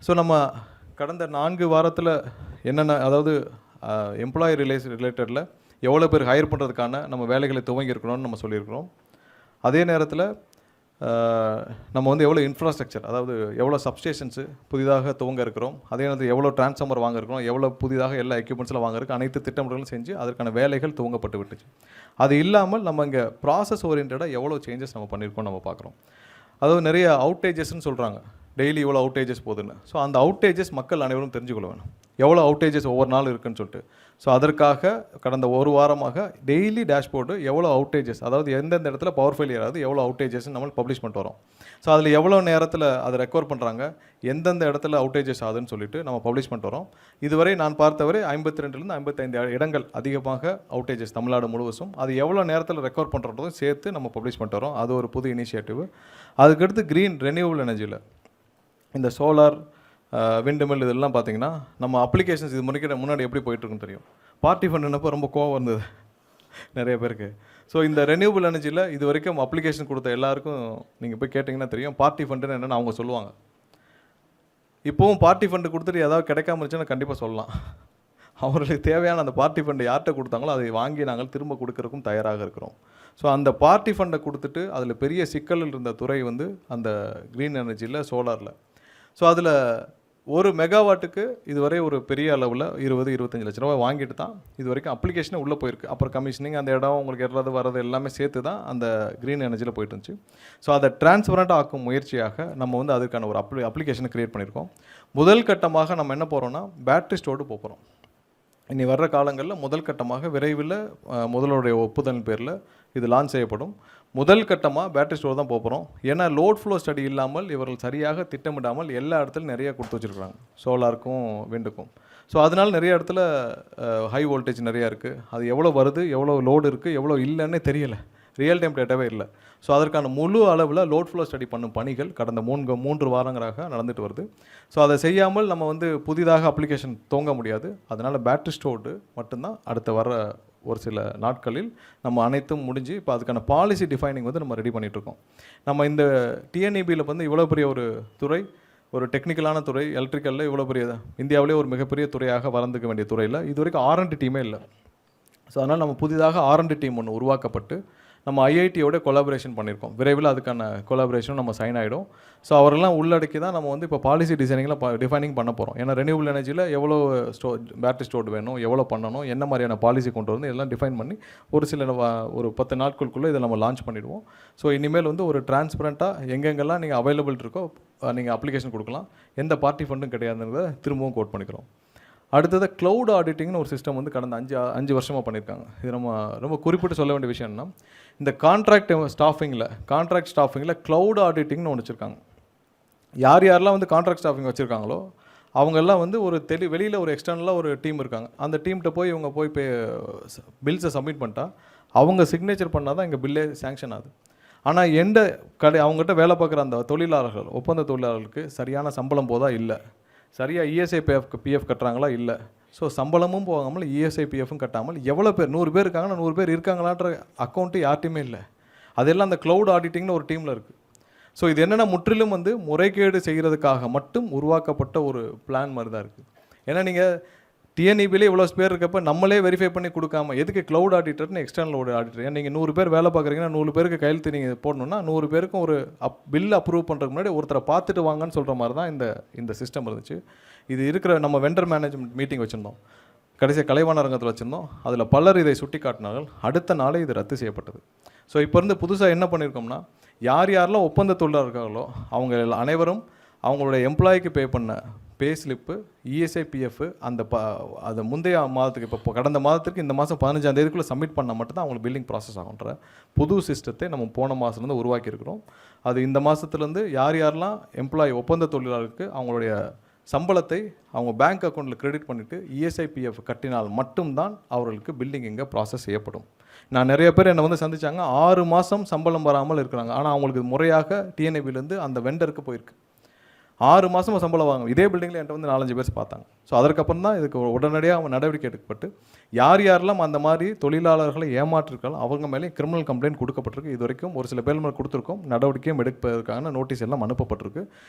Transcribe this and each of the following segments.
So நம்ம கடந்த 4 வாரத்தில் என்னென்ன, அதாவது எம்ப்ளாயி ரிலேட்டடில் எவ்வளோ பேர் ஹையர் பண்ணுறதுக்கான நம்ம வேலைகளை துவங்கியிருக்கணும்னு நம்ம சொல்லியிருக்கிறோம். அதே நேரத்தில் நம்ம வந்து எவ்வளோ இன்ஃப்ராஸ்ட்ரக்சர், அதாவது எவ்வளோ சப்ஸ்டேஷன்ஸு புதிதாக துவங்க இருக்கிறோம், அதே நேரத்தில் எவ்வளோ டிரான்ஸ்ஃபார்மர் வாங்க இருக்கிறோம், எவ்வளோ புதிதாக எல்லா எக்யூப்மெண்ட்ஸில் வாங்க இருக்குது, அனைத்து திட்டமிடலும் செஞ்சு அதற்கான வேலைகள் துவங்கப்பட்டு விட்டுச்சு. அது இல்லாமல் நம்ம இங்கே ப்ராசஸ் ஓரியன்டாக எவ்வளோ சேஞ்சஸ் நம்ம பண்ணியிருக்கோம் நம்ம பார்க்குறோம். அதாவது நிறைய அவுட்டேஜஸ்ன்னு சொல்கிறாங்க, டெய்லி இவ்வளோ அவுட்டேஜஸ் போகுதுன்னு. ஸோ அந்த அவுட்டேஜஸ் மக்கள் அனைவரும் தெரிஞ்சுக்கொள்ள வேணும், எவ்வளோ அவுட்டேஜஸ் ஒவ்வொரு நாள் இருக்குன்னு சொல்லிட்டு. ஸோ அதற்காக கடந்த ஒரு வாரமாக டெய்லி டேஷ்போர்டு எவ்வளோ அவுட்டேஜஸ், அதாவது எந்தெந்த இடத்துல பவர் ஃபெயிலியர் ஆகுது, எவ்வளோ அவுட்டேஜஸ் நம்ம பப்ளிஷ் பண்ணிட்டு வரோம். ஸோ அதில் எவ்வளோ நேரத்தில் அதை ரெக்கவர் பண்ணுறாங்க, எந்தெந்த இடத்துல அவுட்டேஜஸ் ஆகுதுன்னு சொல்லிட்டு நம்ம பப்ளிஷ் பண்ணிட்டு வரோம். இதுவரை நான் பார்த்தவரை 52லேருந்து 55 இடங்கள் அதிகமாக அவுட்டேஜஸ் தமிழ்நாடு முழுவதும், அது எவ்வளோ நேரத்தில் ரெக்கவர் பண்ணுறதும் சேர்த்து நம்ம பப்ளிஷ் பண்ணிட்டு வரோம். அது ஒரு புது இனிஷியேட்டிவ். அதுக்கடுத்து க்ரீன் ரெனியூவபிள் எனர்ஜியில் இந்த சோலார், விண்டு மில் இதெல்லாம் பார்த்தீங்கன்னா நம்ம அப்ளிகேஷன்ஸ் இது முன்னாடி எப்படி போயிட்டுருக்குன்னு தெரியும். பார்ட்டி ஃபண்டுனப்போ ரொம்ப கோவம் இருந்தது நிறைய பேருக்கு. ஸோ இந்த ரெனியூவபிள் எனர்ஜியில் இது வரைக்கும் அப்ளிகேஷன் கொடுத்த எல்லாருக்கும் நீங்கள் போய் கேட்டிங்கன்னா தெரியும் பார்ட்டி ஃபண்டுன்னு என்னென்னு அவங்க சொல்லுவாங்க. இப்போவும் பார்ட்டி ஃபண்டு கொடுத்துட்டு ஏதாவது கிடைக்காம இருந்துச்சுன்னா கண்டிப்பாக சொல்லலாம். அவர்களுக்கு தேவையான அந்த பார்ட்டி ஃபண்டு யார்கிட்ட கொடுத்தாங்களோ அதை வாங்கி நாங்கள் திரும்ப கொடுக்கறதுக்கும் தயாராக இருக்கிறோம். ஸோ அந்த பார்ட்டி ஃபண்டை கொடுத்துட்டு அதில் பெரிய சிக்கல் இருந்த துறை வந்து அந்த க்ரீன் எனர்ஜியில் சோலாரில். ஸோ அதில் ஒரு மெகாவாட்டுக்கு இதுவரை ஒரு பெரிய அளவில் 20-25 லட்ச ரூபா வாங்கிட்டு தான் இது வரைக்கும் அப்ளிகேஷனே உள்ளே போயிருக்கு. அப்புறம் கமிஷனிங், அந்த இடம் உங்களுக்கு ஏறது வர்றது எல்லாமே சேர்த்து தான் அந்த க்ரீன் எனர்ஜியில் போயிட்டு இருந்துச்சு. ஸோ அதை டிரான்ஸ்பரண்ட்டாக ஆக்கும் முயற்சியாக நம்ம வந்து அதுக்கான ஒரு அப்ளிகேஷனை க்ரியேட் பண்ணியிருக்கோம். முதல் கட்டமாக நம்ம என்ன போகிறோம்னா பேட்டரி ஸ்டோர்டு போகிறோம். இனி வர்ற காலங்களில் முதல் கட்டமாக விரைவில் முதலுடைய ஒப்புதல் பேரில் இது லான்ச் செய்யப்படும். முதல் கட்டமாக பேட்டரி ஸ்டோர் தான் போகிறோம். ஏன்னா லோட் ஃப்ளோ ஸ்டடி இல்லாமல் இவர்கள் சரியாக திட்டமிடாமல் எல்லா இடத்துலையும் நிறைய கொடுத்து வச்சுருக்காங்க, சோலாருக்கும் விண்டுக்கும். ஸோ அதனால் நிறைய இடத்துல ஹை வோல்டேஜ் நிறையா இருக்குது. அது எவ்வளோ வருது, எவ்வளோ லோடு இருக்குது, எவ்வளோ இல்லைன்னே தெரியலை, ரியல் டைம் டேட்டாவே இல்லை. ஸோ அதற்கான முழு அளவில் லோட் ஃப்ளோ ஸ்டடி பண்ணும் பணிகள் கடந்த 3 வாரங்களாக நடந்துட்டு வருது. ஸோ அதை செய்யாமல் நம்ம வந்து புதிதாக அப்ளிகேஷன் துவங்க முடியாது. அதனால் பேட்டரி ஸ்டோர்டு மட்டும்தான் அடுத்த வர ஒரு சில நாட்களில் நம்ம அனைத்தும் முடிஞ்சு இப்போ அதுக்கான பாலிசி டிஃபைனிங் வந்து நம்ம ரெடி பண்ணிகிட்ருக்கோம். நம்ம இந்த டிஎன்இபியில் வந்து இவ்வளோ பெரிய ஒரு துறை, ஒரு டெக்னிக்கலான துறை, எலக்ட்ரிக்கலில் இவ்வளோ பெரிய இந்தியாவிலே ஒரு மிகப்பெரிய துறையாக வளர்ந்துக்க வேண்டிய துறையில் இது வரைக்கும் R&D டீமே இல்லை. ஸோ அதனால் நம்ம புதிதாக R&D டீம் ஒன்று உருவாக்கப்பட்டு நம்ம ஐஐடியோட கொலாபரேஷன் பண்ணியிருக்கோம். விரைவில் அதுக்கான கொலாபரேஷனும் நம்ம சைன் ஆகிடும். ஸோ அவரெல்லாம் உள்ளடக்கி தான் நம்ம வந்து இப்போ பாலிசி டிசைனிங்கில் டிஃபைனிங் பண்ண போகிறோம். ஏன்னா ரெனியூவபிள் எனர்ஜியில் எவ்வளோ பேட்டரி ஸ்டோர்டு வேணும், எவ்வளோ பண்ணணும், என்ன மாதிரியான பாலிசி கொண்டு வந்து எல்லாம் டிஃபைன் பண்ணி ஒரு 10 நாட்களுக்குள்ளே இதை நம்ம லான்ச் பண்ணிடுவோம். ஸோ இனிமேல் வந்து ஒரு டிரான்ஸ்பரண்ட்டாக எங்கெங்கெல்லாம் நீங்கள் அவைலபிள் இருக்கோ நீங்கள் அப்ளிகேஷன் கொடுக்கலாம், எந்த பார்ட்டி ஃபண்டும் கிடையாதுன்றதை திரும்பவும் கோட் பண்ணிக்கிறோம். அடுத்தது க்ளவுட் ஆடிட்டிங்னு ஒரு சிஸ்டம் வந்து கடந்த 5 வருஷமாக பண்ணியிருக்காங்க. இது நம்ம ரொம்ப குறிப்பிட்டு சொல்ல வேண்டிய விஷயம்னா, இந்த கான்ட்ராக்ட் ஸ்டாஃபிங்கில் க்ளவுட் ஆடிட்டிங்னு ஒன்று வச்சுருக்காங்க. யாரெல்லாம் வந்து கான்ட்ராக்ட் ஸ்டாஃபிங் வச்சுருக்காங்களோ அவங்கெல்லாம் வந்து ஒரு வெளியில் ஒரு எக்ஸ்டர்னலாக ஒரு டீம் இருக்காங்க. அந்த டீம்கிட்ட போய் இவங்க போய் பில்ஸை சப்மிட் பண்ணிட்டா அவங்க சிக்னேச்சர் பண்ணால் தான் இங்கே பில்லே சேங்ஷன் ஆகுது. ஆனால் அவங்ககிட்ட வேலை பார்க்குற அந்த தொழிலாளர்கள், ஒப்பந்த தொழிலாளர்களுக்கு சரியான சம்பளம் போதா இல்லை, சரியாக இஎஸ்ஐ பிஎஃப் கட்டுறாங்களா இல்லை. ஸோ சம்பளமும் போகாமல் இஎஸ்ஐ பிஎஃப்பும் கட்டாமல் எவ்வளோ பேர், 100 பேர் இருக்காங்கன்னா 100 பேர் இருக்காங்களான்ற அக்கௌண்ட்டு யார்ட்டையுமே இல்லை. அதெல்லாம் அந்த க்ளவுட் ஆடிட்டிங்னு ஒரு டீமில் இருக்குது. ஸோ இது என்னென்னா முற்றிலும் வந்து முறைகேடு செய்கிறதுக்காக மட்டும் உருவாக்கப்பட்ட ஒரு பிளான் மாதிரி தான் இருக்குது. ஏன்னா நீங்கள் டிஎன்இபிலே இவ்வளோ பேர் இருக்கப்போ நம்மளே வெரிஃபை பண்ணி கொடுக்காம எதுக்கு க்ளவுட் ஆடிட்டர்னு எக்ஸ்டர்னல் ஒரு ஆடிட்டர்? ஏன்னா நீங்கள் 100 பேர் வேலை பார்க்குறீங்கன்னா 100 பேருக்கு கையெழுத்து நீங்கள் போடணுன்னா 100 பேருக்கும் ஒரு பில் அப்ரூவ் பண்ணுறதுக்கு முன்னாடி ஒருத்தரை பார்த்துட்டு வாங்கன்னு சொல்கிற மாதிரி தான் இந்த சிஸ்டம் இருந்துச்சு. இது இருக்கிற நம்ம வெண்டர் மேனேஜ்மெண்ட் மீட்டிங் வச்சுருந்தோம், கடைசியாக கலைவாணர் அரங்கத்தில் வச்சுருந்தோம். அதில் பலர் இதை சுட்டி காட்டினார்கள். அடுத்த நாளே இது ரத்து செய்யப்பட்டது. ஸோ இப்போ இருந்து புதுசாக என்ன பண்ணியிருக்கோம்னா, யாரெல்லாம் ஒப்பந்த தொழிலாளர் இருக்காங்களோ அவங்க அனைவரும் அவங்களுடைய எம்ப்ளாய்க்கு பே பண்ண பே ஸ்லிப்பு, இஎஸ்ஐ பிஎஃப் அது முந்தைய மாதத்துக்கு இப்போ கடந்த மாதத்துக்கு இந்த மாதம் 15ஆம் தேதிக்குள்ளே சப்மிட் பண்ணால் மட்டும்தான் அவங்களுக்கு பில்லிங் ப்ராசஸ் ஆகுன்ற புது சிஸ்டத்தை நம்ம போன மாதத்துலேருந்து உருவாக்கியிருக்கிறோம். அது இந்த மாதத்துலேருந்து யாரெல்லாம் எம்ப்ளாயி ஒப்பந்த தொழிலாளருக்கு அவங்களுடைய சம்பளத்தை அவங்க பேங்க் அக்கௌண்ட்டில் கிரெடிட் பண்ணிவிட்டு இஎஸ்ஐ பிஎஃப் கட்டினால் மட்டும்தான் அவர்களுக்கு பில்லிங் இங்கே ப்ராசஸ் செய்யப்படும். நான் நிறைய பேர் என்னை வந்து சந்தித்தாங்க, 6 மாதம் சம்பளம் வராமல் இருக்கிறாங்க. ஆனால் அவங்களுக்கு முறையாக டிஎன்ஏபிலேருந்து அந்த வெண்டருக்கு போயிருக்கு. 6 மாதமாக சம்பளம் வாங்க இதே பில்டிங்கில் என்கிட்ட வந்து 4-5 பேர் பார்த்தாங்க. ஸோ அதற்கப்புறம் தான் இதுக்கு உடனடியாக அவங்க நடவடிக்கை எடுக்கப்பட்டு யாரெல்லாம் அந்த மாதிரி தொழிலாளர்களை ஏமாற்றிருக்காலும் அவங்க மேலே கிரிமினல் கம்ப்ளைண்ட் கொடுக்கப்பட்டிருக்கு. இது வரைக்கும் ஒரு சில பேர் மேலே கொடுத்துருக்கோம், நடவடிக்கையும் எடுப்பதற்கான நோட்டீஸ் எல்லாம் அனுப்பப்பட்டிருக்கு.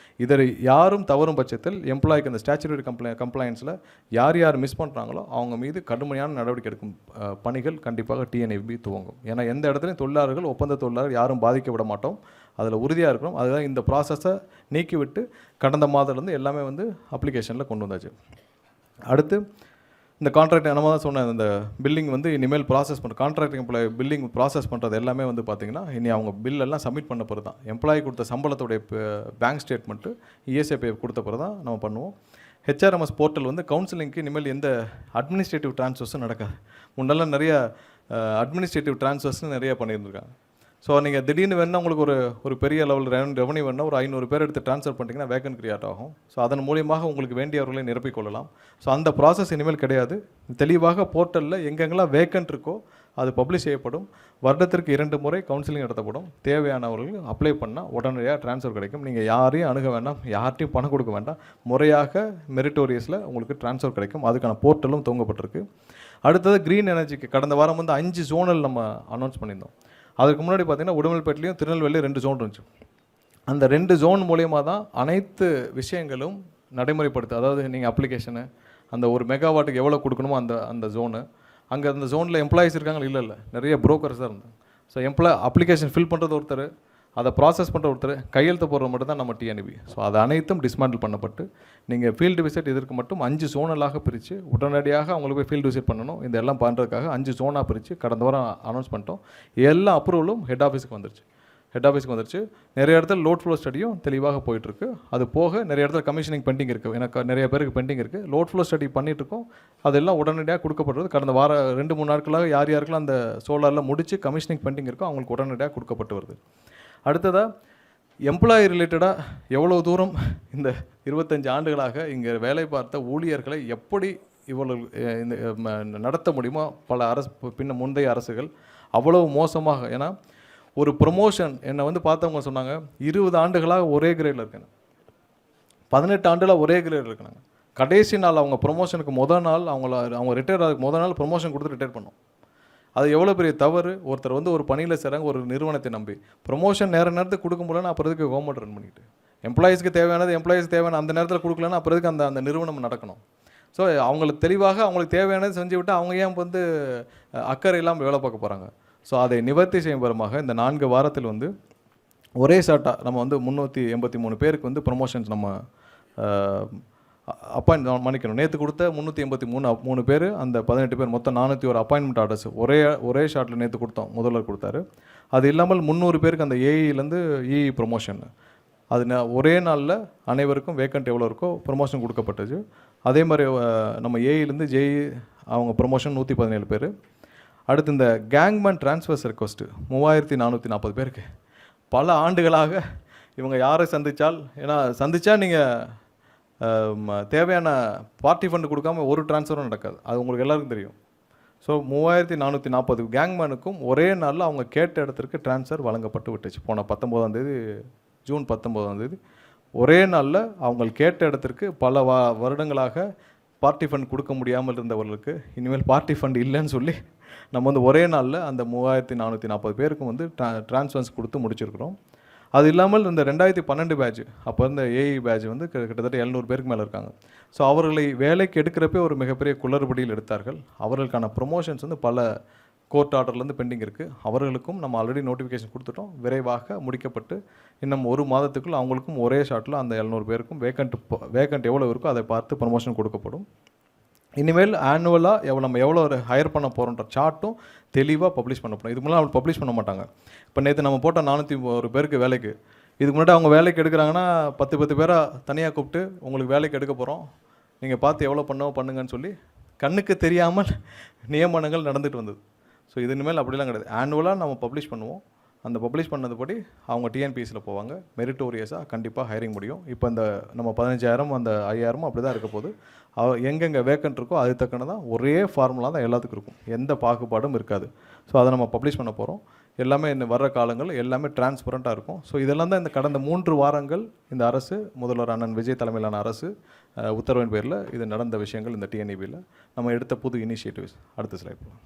இதை யாரும் தவறும் பட்சத்தில் எம்ப்ளாய்க்கு அந்த ஸ்டாச்சுரரி கம்ப்ளைண்ட்ஸில் யார் மிஸ் பண்ணுறாங்களோ அவங்க மீது கடுமையான நடவடிக்கை எடுக்கும் பணிகள் கண்டிப்பாக டிஎன்ஏபி துவங்கும். ஏன்னா எந்த இடத்துலையும் தொழிலாளர்கள் ஒப்பந்த தொழிலாளர் யாரும் பாதிக்க விட மாட்டோம், அதில் உறுதியாக இருக்கிறோம். அதுதான் இந்த ப்ராசஸை நீக்கிவிட்டு கடந்த மாதத்துலேருந்து எல்லாமே வந்து அப்ளிகேஷனில் கொண்டு வந்தாச்சு. அடுத்து இந்த கான்ட்ராக்ட் நம்ம தான் சொன்ன இந்த பில்லிங் வந்து இனிமேல் ப்ராசஸ் பண்ணுற கான்ட்ராக்ட் எம்ப்ளாயி பில்லிங் ப்ராசஸ் பண்ணுறது எல்லாமே வந்து பார்த்திங்கன்னா இனி அவங்க பில்லெல்லாம் சப்மிட் பண்ண பிறகு தான் எம்ப்ளாயி கொடுத்த சம்பளத்துடைய பேங்க் ஸ்டேட்மெண்ட்டு இஎஸ்ஐபி கொடுத்த பிறகு தான் நம்ம பண்ணுவோம். ஹெச்ஆர்எம்எஸ் போர்ட்டல் வந்து கவுன்சிலிங்க்கு இனிமேல் எந்த அட்மினிஸ்ட்ரேட்டிவ் ட்ரான்ஸ்ஃபர்ஸும் நடக்காது. முன்னெல்லாம் நிறைய அட்மினிஸ்ட்ரேட்டிவ் ட்ரான்ஸ்ஃபர்ஸ்னு நிறைய பண்ணியிருந்திருக்காங்க. ஸோ நீங்கள் திடீர்னு வேணால் உங்களுக்கு ஒரு பெரிய லெவல் ரெவன்யூ வேணால் ஒரு 500 பேர் எடுத்து ட்ரான்ஸ்ஃபர் பண்ணிட்டீங்கன்னா வேக்கன்ட் கிரியேட் ஆகும். ஸோ அதன் மூலியமாக உங்களுக்கு வேண்டியவர்களை நிரப்பிக்கொள்ளலாம். ஸோ அந்த ப்ராசஸ் இனிமேல் கிடையாது. தெளிவாக போர்ட்டலில் எங்கெங்கெல்லாம் வேக்கன்ட் இருக்கோ அது பப்ளிஷ் செய்யப்படும். வருடத்திற்கு 2 முறை கவுன்சிலிங் நடத்தப்படும். தேவையானவர்கள் அப்ளை பண்ணால் உடனடியாக ட்ரான்ஸ்ஃபர் கிடைக்கும். நீங்கள் யாரையும் அணுக வேண்டாம், யார்ட்டையும் பணம் கொடுக்க வேண்டாம், முறையாக மெரிட்டோரியஸில் உங்களுக்கு ட்ரான்ஸ்ஃபர் கிடைக்கும். அதுக்கான போர்ட்டலும் துவங்கப்பட்டிருக்கு. அடுத்தது க்ரீன் எனர்ஜிக்கு கடந்த வாரம் வந்து 5 ஜோனல் நம்ம அனௌன்ஸ் பண்ணியிருந்தோம். அதுக்கு முன்னாடி பார்த்திங்கன்னா உடுமல்பேட்டிலையும் திருநெல்வேலியும் 2 ஜோன் இருந்துச்சு. அந்த 2 ஜோன் மூலியமாக தான் அனைத்து விஷயங்களும் நடைமுறைப்படுத்து. அதாவது நீங்கள் அப்ளிகேஷனு அந்த ஒரு மெகாவாட்டுக்கு எவ்வளோ கொடுக்கணுமோ அந்த ஜோனு, அங்கே அந்த ஜோனில் எம்ப்ளாயிஸ் இருக்காங்க இல்லை நிறைய புரோக்கர்ஸ் தான் இருந்தாங்க. ஸோ அப்ளிகேஷன் ஃபில் பண்ணுறது ஒருத்தர், அதை ப்ராசஸ் பண்ணுற ஒருத்தர், கையெழுத்து போடுறது மட்டும் தான் நம்ம டிஎன்இபி. ஸோ அது அனைத்தும் டிஸ்மேண்டில் பண்ணப்பட்டு நீங்கள் ஃபீல்டு விசிட் இதற்கு மட்டும் 5 ஜோனலாக பிரித்து உடனடியாக அவங்களுக்கு போய் ஃபீல்டு விசிட் பண்ணணும். இந்த எல்லாம் பண்ணுறதுக்காக 5 ஜோனாக பிரித்து கடந்த வாரம் அனௌன்ஸ் பண்ணிட்டோம். எல்லா அப்ரூவலும் ஹெட் ஆஃபீஸுக்கு வந்துருச்சு. நிறைய இடத்துல லோட் ஃப்ளோ ஸ்டடியும் தெளிவாக போயிட்டுருக்கு. அது போக நிறைய இடத்துல கமிஷனிங் பெண்டிங் இருக்குது. எனக்கு நிறைய பேருக்கு பெண்டிங் இருக்குது. லோட் ஃப்ளோ ஸ்டடி பண்ணிகிட்ருக்கோம். அதெல்லாம் உடனடியாக கொடுக்கப்படுறது. கடந்த வாரம் 2-3 நாட்களாக யாருக்கெல்லாம் அந்த சோலாரில் முடித்து கமிஷனிங் பெண்டிங் இருக்கோ அவங்களுக்கு உடனடியாக கொடுக்கப்பட்டு வருது. அடுத்ததாக எம்ப்ளாயி ரிலேட்டடாக எவ்வளோ தூரம் இந்த 25 ஆண்டுகளாக இங்கே வேலை பார்த்த ஊழியர்களை எப்படி இவ்வளவு இந்த நடத்த முடியுமோ பல முந்தைய அரசுகள் அவ்வளவு மோசமாக. ஏன்னா ஒரு ப்ரொமோஷன் என்னை வந்து பார்த்தவங்க சொன்னாங்க 20 ஆண்டுகளாக ஒரே கிரேடில் இருக்கேன், 18 ஆண்டுகளாக ஒரே கிரேடில் இருக்கிறாங்க. கடைசி நாள் அவங்க ப்ரொமோஷனுக்கு நாள் அவங்க ரிட்டையர் ஆகிறதுக்கு நாள் ப்ரொமோஷன் கொடுத்து ரிட்டையர் பண்ணோம். அது எவ்வளோ பெரிய தவறு. ஒருத்தர் வந்து ஒரு பணியில் சேராங்க ஒரு நிறுவனத்தை நம்பி ப்ரொமோஷன் நேரத்துக்கு கொடுக்க முடியலன்னா அப்புறம் எதுக்கு கவர்மெண்ட் ரன் பண்ணிக்கிட்டு எம்ப்ளாயிஸ்க்கு தேவையான அந்த நேரத்தில் கொடுக்கலன்னா அப்புறம் எதுக்கு அந்த நிறுவனம் நடக்கணும். ஸோ அவங்களுக்கு தெளிவாக அவங்களுக்கு தேவையானது செஞ்சு விட்டு அவங்க ஏன் வந்து அக்கறை இல்லாமல் வேலை பார்க்க போகிறாங்க. ஸோ அதை நிவர்த்தி செய்யும் பெறமாக இந்த 4 வாரத்தில் வந்து ஒரே ஷார்ட்டாக நம்ம வந்து 383 பேருக்கு வந்து ப்ரொமோஷன்ஸ் நம்ம அப்பாயின்ட் பண்ணிக்கணும். நேற்று கொடுத்த 383 பேர், அந்த 18 பேர், மொத்தம் 401 அப்பாயின்மெண்ட் ஆர்டர்ஸ் ஒரே ஷார்ட்டில் நேற்று கொடுத்தோம். முதல்வர் கொடுத்தாரு. அது இல்லாமல் 300 பேருக்கு அந்த ஏஇலேருந்து இஇ ப்ரொமோஷன், அது ஒரே நாளில் அனைவருக்கும் வேக்கண்ட் எவ்வளோ இருக்கோ ப்ரொமோஷன் கொடுக்கப்பட்டுச்சு. அதே மாதிரி நம்ம ஏஇலேருந்து ஜேஇ அவங்க ப்ரொமோஷன் 117 பேர். அடுத்து இந்த கேங்மேன் ட்ரான்ஸ்ஃபர்ஸ் ரெக்வஸ்ட்டு 3440 பேருக்கு. பல ஆண்டுகளாக இவங்க யாரை சந்தித்தா நீங்கள் தேவையான பார்ட்டி ஃபண்டு கொடுக்காம ஒரு ட்ரான்ஸ்ஃபரும் நடக்காது. அது உங்களுக்கு எல்லாருக்கும் தெரியும். ஸோ 3440 கேங்மேனுக்கும் ஒரே நாளில் அவங்க கேட்ட இடத்திற்கு ட்ரான்ஸ்ஃபர் வழங்கப்பட்டு விட்டுச்சு. போன 19ஆம் தேதி, ஜூன் 19ஆம் தேதி ஒரே நாளில் அவங்க கேட்ட இடத்திற்கு பல வருடங்களாக பார்ட்டி ஃபண்ட் கொடுக்க முடியாமல் இருந்தவர்களுக்கு இனிமேல் பார்ட்டி ஃபண்ட் இல்லைன்னு சொல்லி நம்ம வந்து ஒரே நாளில் அந்த 3440 பேருக்கும் வந்து ட்ரான்ஸ்ஃபர்ஸ் கொடுத்து முடிச்சிருக்கிறோம். அது இல்லாமல் இந்த 2012 பேட்ச், அப்போ இந்த ஏஇ பேட்ச் வந்து கிட்டத்தட்ட 700 பேருக்கு மேலே இருக்காங்க. ஸோ அவர்களை வேலைக்கு எடுக்கிறப்பே ஒரு மிகப்பெரிய குளறுபடியில் எடுத்தார்கள். அவர்களுக்கான ப்ரொமோஷன்ஸ் வந்து பல கோர்ட் ஆர்டர்லேருந்து பெண்டிங் இருக்குது. அவர்களுக்கும் நம்ம ஆல்ரெடி நோட்டிஃபிகேஷன் கொடுத்துட்டோம். விரைவாக முடிக்கப்பட்டு இன்னும் 1 மாதத்துக்குள் அவங்களுக்கும் ஒரே ஷாட்டில் அந்த 700 பேருக்கும் வேக்கண்ட் எவ்வளோ இருக்கோ அதை பார்த்து ப்ரொமோஷன் கொடுக்கப்படும். இனிமேல் ஆனுவலாக நம்ம எவ்வளோ ஹையர் பண்ண போகிறோன்ற சார்ட்டும் தெளிவாக பப்ளிஷ் பண்ணப்படும். இதுக்கு முன்னாடி அவங்க பப்ளிஷ் பண்ண மாட்டாங்க. இப்போ நேற்று நம்ம போட்ட 401 பேருக்கு வேலைக்கு, இதுக்கு முன்னாடி அவங்க வேலைக்கு எடுக்கிறாங்கன்னா 10 பேராக தனியாக கூப்பிட்டு உங்களுக்கு வேலைக்கு எடுக்க போகிறோம், நீங்கள் பார்த்து எவ்வளோ பண்ணுங்கன்னு சொல்லி கண்ணுக்கு தெரியாமல் நியமனங்கள் நடந்துட்டு வந்தது. ஸோ இது இனிமேல் அப்படிலாம் கிடையாது. ஆனுவலாக நம்ம பப்ளிஷ் பண்ணுவோம். அந்த பப்ளிஷ் பண்ணதுபடி அவங்க டிஎன்பிஎஸ்சியில் போவாங்க. மெரிட்டோரியஸாக கண்டிப்பாக ஹைரிங் முடியும். இப்போ இந்த நம்ம 15,000 அந்த 5,000 அப்படி தான் இருக்க போது. எங்கெங்கே வேக்கண்ட் இருக்கோ அது தக்கன தான் ஒரே ஃபார்முலா தான் எல்லாத்துக்கும் இருக்கும். எந்த பாகுபாடும் இருக்காது. ஸோ அதை நம்ம பப்ளிஷ் பண்ண போகிறோம். எல்லாமே இந்த வர்ற காலங்கள் எல்லாமே டிரான்ஸ்பரண்ட்டாக இருக்கும். ஸோ இதெல்லாம் தான் இந்த கடந்த 3 வாரங்கள் இந்த அரசு, முதல்வர் அண்ணன் விஜய் தலைமையிலான அரசு உத்தரவின் பேரில் இது நடந்த விஷயங்கள் இந்த டிஎன்இபியில் நம்ம எடுத்த புது இனிஷியேட்டிவ்ஸ். அடுத்த ஸ்லைட் போகலாம்.